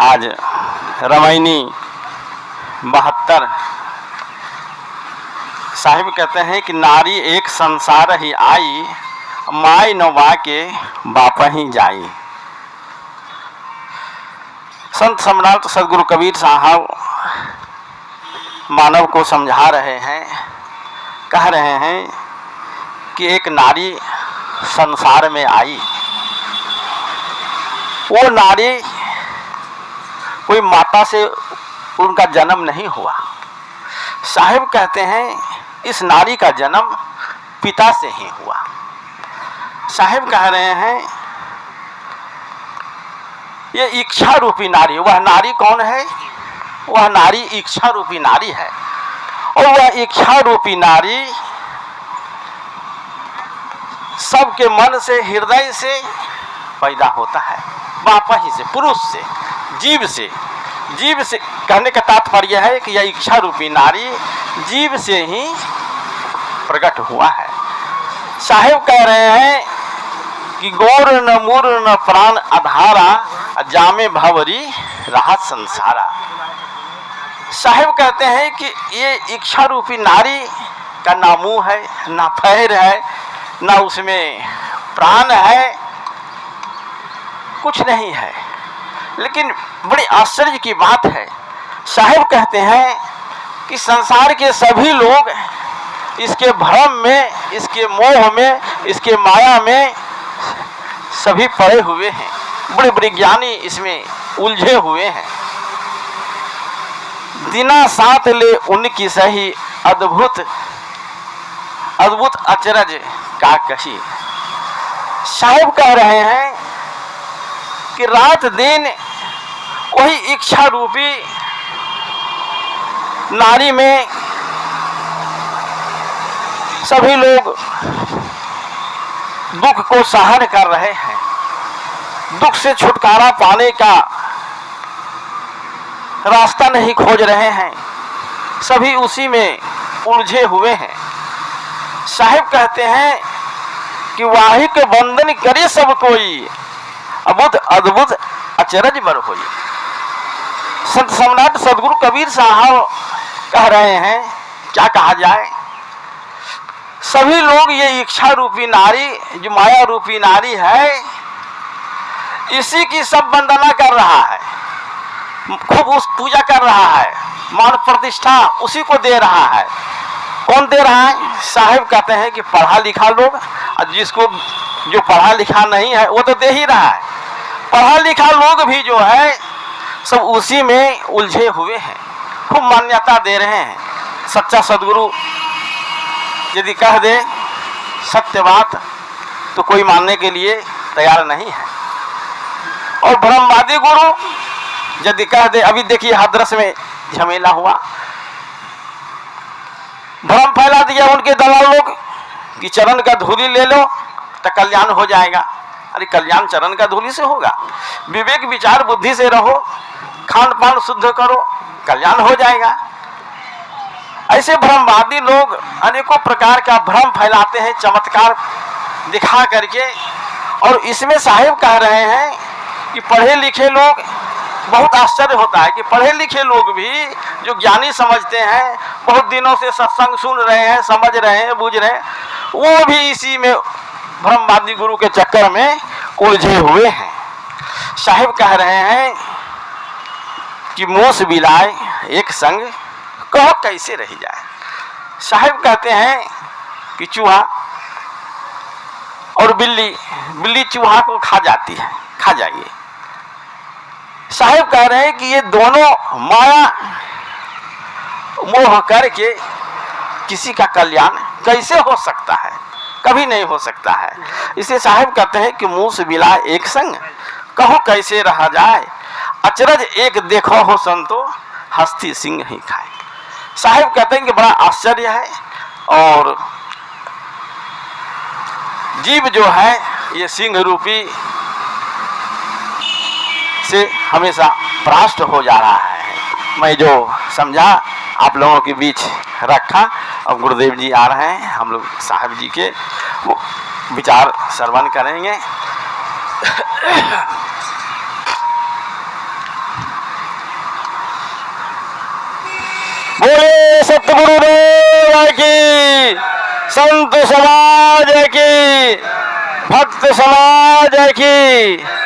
आज रामायणी 72 साहिब कहते हैं कि नारी एक संसार ही आई, माय न वाके बाप ही जाई। संत सम्राट सदगुरु कबीर साहब मानव को समझा रहे हैं, कह रहे हैं कि एक नारी संसार में आई। वो नारी कोई माता से उनका जन्म नहीं हुआ। साहिब कहते हैं इस नारी का जन्म पिता से ही हुआ। साहिब कह रहे हैं ये इच्छा रूपी नारी, वह नारी कौन है? वह नारी इच्छा रूपी नारी है। और वह इच्छा रूपी नारी सबके मन से, हृदय से पैदा होता है, बाप ही से, पुरुष से, जीव से। जीव से कहने का तात्पर्य है कि यह इच्छा रूपी नारी जीव से ही प्रकट हुआ है। साहिब कह रहे हैं कि गौर न मूर न प्राण आधारा, जामे भवरी रहा संसारा। साहिब कहते हैं कि ये इच्छा रूपी नारी का ना मुंह है, ना पैर है, ना उसमें प्राण है, कुछ नहीं है। लेकिन बड़ी आश्चर्य की बात है, साहिब कहते हैं कि संसार के सभी लोग इसके भ्रम में, इसके मोह में, इसके माया में सभी पड़े हुए हैं। बड़े बड़े ज्ञानी इसमें उलझे हुए हैं। दिना साथ ले उनकी सही अद्भुत अद्भुत अचरज का कही। साहिब कह रहे हैं कि रात दिन वही इच्छा रूपी नारी में सभी लोग दुख को सहन कर रहे हैं। दुख से छुटकारा पाने का रास्ता नहीं खोज रहे हैं, सभी उसी में उलझे हुए हैं। साहिब कहते हैं कि वाहि के बंधन करे सब कोई, अद्भुत अद्भुत अचरज बर होई। संत सम्राट सदगुरु कबीर साहब कह रहे हैं, क्या कहा जाए, सभी लोग ये इच्छा रूपी नारी, जो माया रूपी नारी है, इसी की सब वंदना कर रहा है, खूब उस पूजा कर रहा है, मान प्रतिष्ठा उसी को दे रहा है। कौन दे रहा है? साहिब कहते हैं कि पढ़ा लिखा लोग, और जिसको जो पढ़ा लिखा नहीं है वो तो दे ही रहा है। पढ़ा लिखा लोग भी जो है सब उसी में उलझे हुए हैं, खूब मान्यता दे रहे हैं। सच्चा सदगुरु यदि कह दे सत्य बात तो कोई मानने के लिए तैयार नहीं है। और ब्रह्मवादी गुरु यदि कह दे, अभी देखिए हाथरस में झमेला हुआ, भ्रम फैला दिया उनके दलाल लोग कि चरण का धूली ले लो तो कल्याण हो जाएगा। अरे कल्याण चरण का धूली से होगा? विवेक विचार बुद्धि से रहो, खान पान शुद्ध करो, कल्याण हो जाएगा। ऐसे भ्रमवादी लोग अनेकों प्रकार का भ्रम फैलाते हैं, चमत्कार दिखा करके। और इसमें साहिब कह रहे हैं कि पढ़े लिखे लोग, बहुत आश्चर्य होता है कि पढ़े लिखे लोग भी जो ज्ञानी समझते हैं, बहुत दिनों से सत्संग सुन रहे हैं, समझ रहे हैं, बुझ रहे हैं, वो भी इसी में ब्रह्मवादी गुरु के चक्कर में उलझे हुए हैं। साहिब कह रहे हैं कि मूस बिलाए एक संग, कहो कैसे रह जाए। साहिब कहते हैं कि चूहा और बिल्ली चूहा को खा जाती है, खा जाइए। साहिब कह रहे हैं कि ये दोनों माया मोह करके किसी का कल्याण कैसे हो सकता है? कभी नहीं हो सकता है। इसे साहिब कहते हैं कि मुंह से बिला एक संग, कहो कैसे रहा जाए। अचरज एक देखो हो संतो, हस्ती सिंह ही खाए। साहिब कहते हैं कि बड़ा आश्चर्य है, और जीव जो है ये सिंह रूपी से हमेशा परास्त हो जा रहा है। मैं जो समझा आप लोगों के बीच रखा। अब गुरुदेव जी आ रहे हैं, हम लोग साहब जी के वो विचार श्रवण करेंगे। बोले सतगुरुदेव की, संत समाज की, भक्त समाज की।